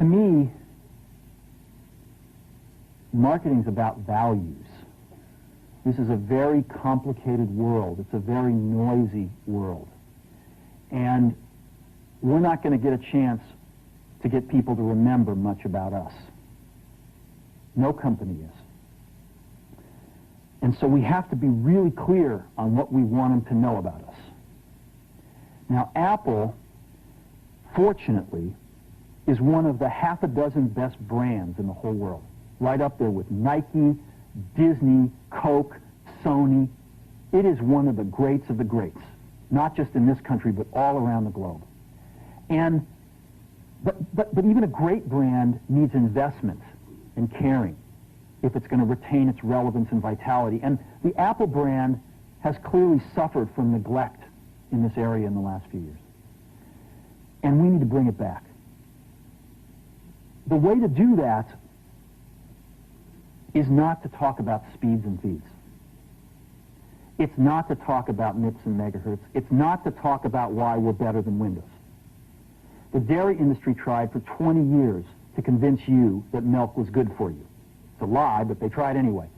To me, marketing is about values. This is a very complicated world. It's a very noisy world. And we're not going to get a chance to get people to remember much about us. No company is. And so we have to be really clear on what we want them to know about us. Now, Apple, fortunately, is one of the half a dozen best brands in the whole world. Right up there with Nike, Disney, Coke, Sony. It is one of the greats of the greats, not just in this country, but all around the globe. And, but even a great brand needs investment and caring if it's going to retain its relevance and vitality. And the Apple brand has clearly suffered from neglect in this area in the last few years. And we need to bring it back. The way to do that is not to talk about speeds and feeds. It's not to talk about MIPS and megahertz. It's not to talk about why we're better than Windows. The dairy industry tried for 20 years to convince you that milk was good for you. It's a lie, but they tried anyway.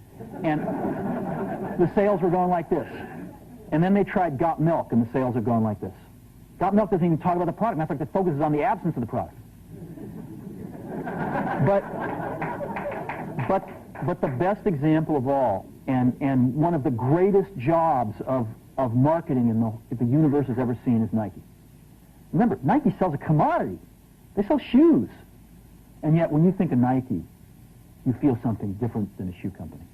And the sales were going like this. And then they tried Got Milk, and the sales are going like this. Got Milk doesn't even talk about the product. Matter of fact, it focuses on the absence of the product. But the best example of all, and one of the greatest jobs of marketing the universe has ever seen is Nike. Remember, Nike sells a commodity. They sell shoes. And yet, when you think of Nike, you feel something different than a shoe company.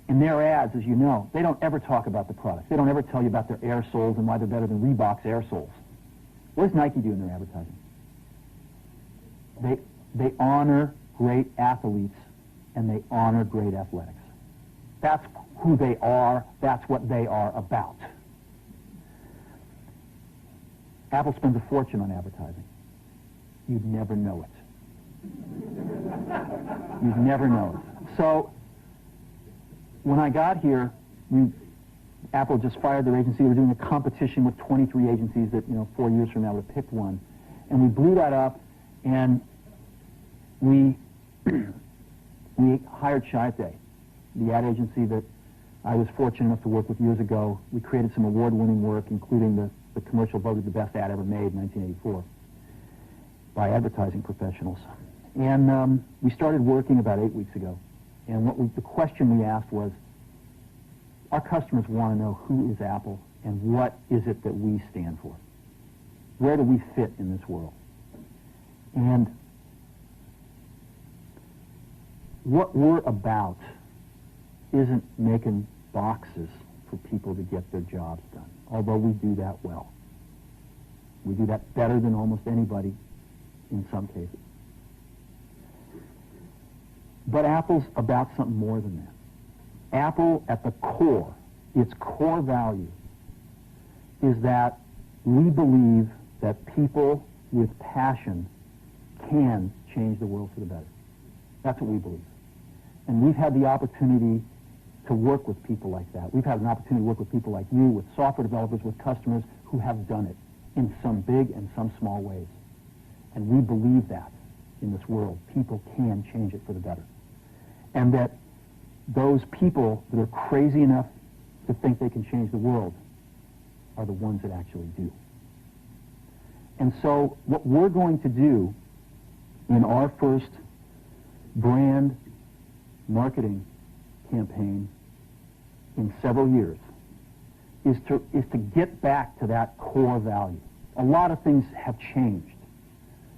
In their ads, as you know, they don't ever talk about the products. They don't ever tell you about their air soles and why they're better than Reebok's air soles. What does Nike do in their advertising? They honor great athletes and they honor great athletics. That's who they are. That's what they are about. Apple spends a fortune on advertising. You'd never know it. You'd never know it. So when I got here, Apple just fired their agency. They were doing a competition with 23 agencies that, 4 years from now would have picked one. And we blew that up, and we hired Chiat, the ad agency that I was fortunate enough to work with years ago. We created some award-winning work, including the commercial voted the best ad ever made in 1984 by advertising professionals. And we started working about 8 weeks ago. And the question we asked was, our customers want to know who is Apple and what is it that we stand for? Where do we fit in this world? And what we're about isn't making boxes for people to get their jobs done, although we do that well. We do that better than almost anybody in some cases. But Apple's about something more than that. Apple, at the core, its core value, is that we believe that people with passion can change the world for the better. That's what we believe. And we've had the opportunity to work with people like that. We've had an opportunity to work with people like you, with software developers, with customers who have done it in some big and some small ways. And we believe that in this world. People can change it for the better. And that those people that are crazy enough to think they can change the world are the ones that actually do. And so what we're going to do in our first brand marketing campaign in several years is to get back to that core value. A lot of things have changed.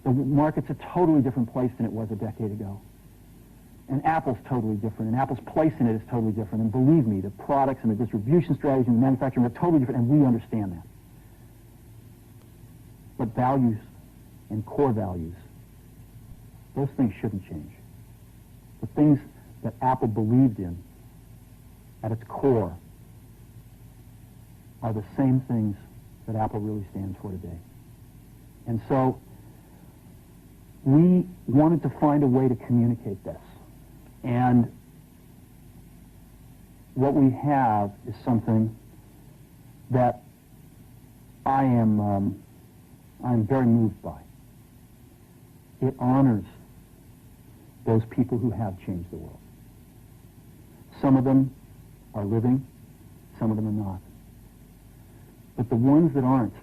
The market's a totally different place than it was a decade ago. And Apple's totally different, and Apple's place in it is totally different. And believe me, the products and the distribution strategy and the manufacturing are totally different, and we understand that. But values and core values, those things shouldn't change. The things that Apple believed in at its core are the same things that Apple really stands for today. And so we wanted to find a way to communicate this. And what we have is something that I'm very moved by. it honors those people who have changed the world. Some of them are living, some of them are not. But the ones that aren't,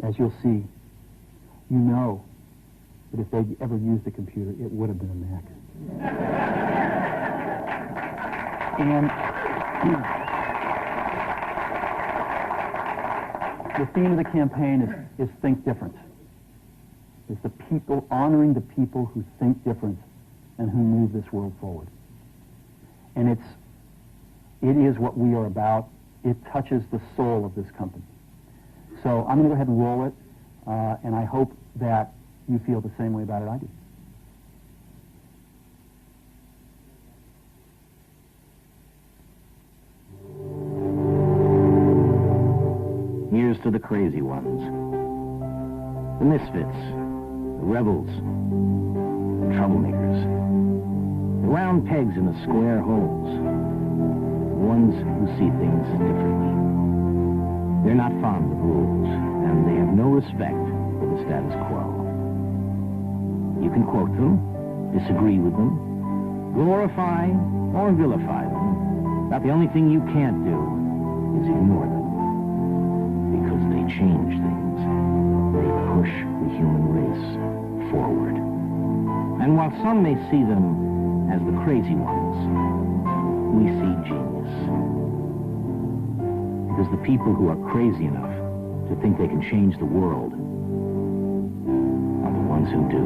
as you'll see, you know that if they'd ever used a computer, it would have been a Mac. And the theme of the campaign is think different. It's the people, honoring the people who think different and who move this world forward. And it is what we are about. It touches the soul of this company. So I'm going to go ahead and roll it, and I hope that you feel the same way about it I do. Here's to the crazy ones, the misfits, the rebels, the troublemakers, the round pegs in the square holes, the ones who see things differently. They're not fond of rules, and they have no respect for the status quo. You can quote them, disagree with them, glorify or vilify them, but the only thing you can't do is ignore them. Because they change things. They push the human race forward. And while some may see them as the crazy ones, we see genius. Because the people who are crazy enough to think they can change the world are the ones who do.